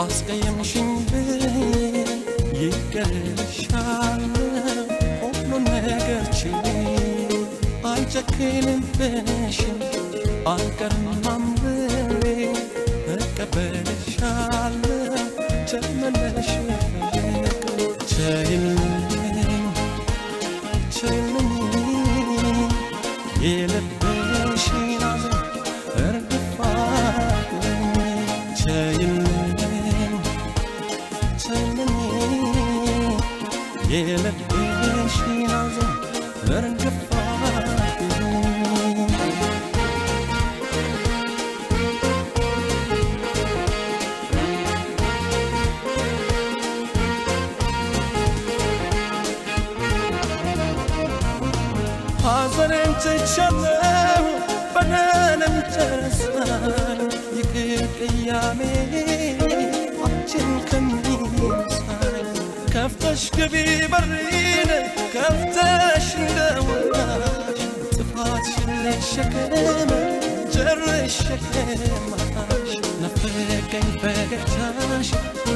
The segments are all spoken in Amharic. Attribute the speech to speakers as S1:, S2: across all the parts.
S1: አስቀየምሽኝ ይቅርልሻል ሁሉ ነገር ችዬ አልጨክንብሽም አልቀርም አምሬ እቀበልሻለሁ ተመለሽ ቸይልኝ ቸይልኝ የልብሽን ሐዘን እርግፍ አድርጊልኝ ቸይልኝ ቸይልኝ የልብሽን ሐዘን እርግፍ ሐዘኔን ትቻለሁ በደሌም ተረሳኝ ይቅር ቅያሜ አንቺን ከሚነሳኝ ከፍተሽ ግቢ በሬን ከፍተሽ እንደወጣሽ ጥፋትሽን ልሸከም ጨርሼ ከማጣሽ ናፈቀኝ ፈገግታሽ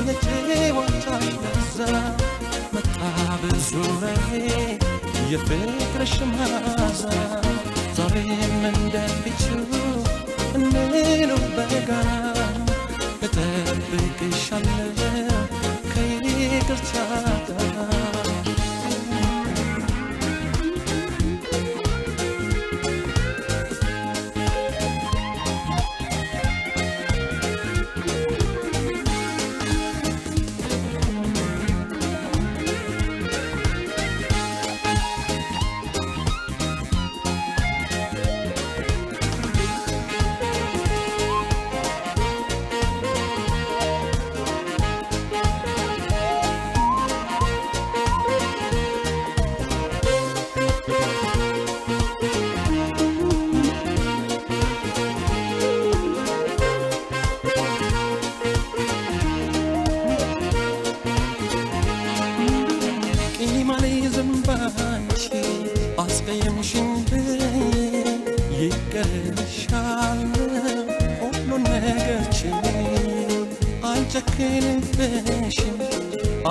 S1: የጨዋታሽ ለዛ መጣ በዙሪያዬ የፍቅርሽ መዓዛ ዛሬም እንደፊቱ እንኑር በጋራ እጠብቅሻለሁ ከይቅርታ ጋር ባንቺ አስቀየምሽኝ ይቅርልሻል ሁሉ ነገር ችዬ አልጨክንብሽም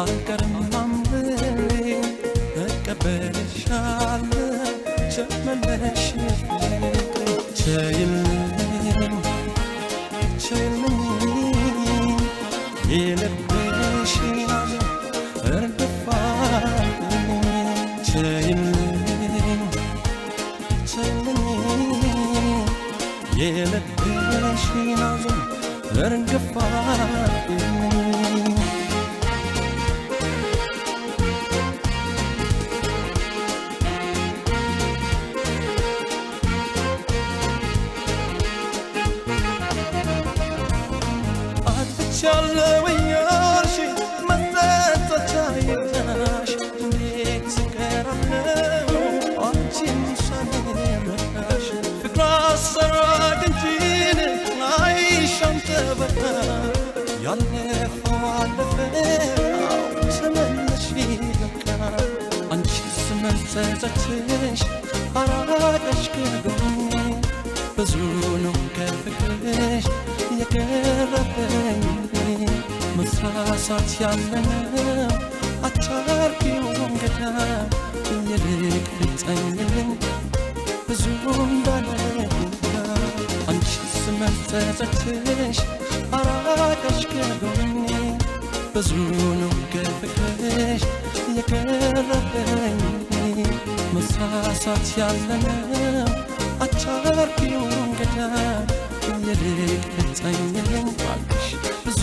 S1: አልቀርም አምሬ እቀበልሻለሁ ተመለሽ ፍቅሬ ቸይልኝ ቸይልኝ የልብሽን ሐዘን እርግፍ ቸይልኝ ቸይልኝ የልብሽን ሐዘን እርግፍ አድርጊልኝ አጥፍቻለሁ እያልሽ መጸጸት ሳይገባሽ እንዴት እቀራለሁ አንቺን ሳልረዳሽ ፍቅር አሰራግ እንጂን አይሻም ተበታ ያለፈው አለፈ ተመለሽ በቃ አንቺስ መጸጸትሽ አራቀሽ ከጎኔ ብዙ ነው ከፍቅርሽ የቀረበኝ መሳሳት ያለነው አታርቂውም ገዳም የልክ ፍጠኝልኝ ብዙ እንዳለኝ አንቺስ መጸጸትሽ አራቀሽ ከጎኔ ብዙ ነው ከፍቅርሽ የቀረበኝ መሳሳት ያለነው አታርቂውም ገዳም የልክ ፍጠኝልኝ ባክሽ ብዙ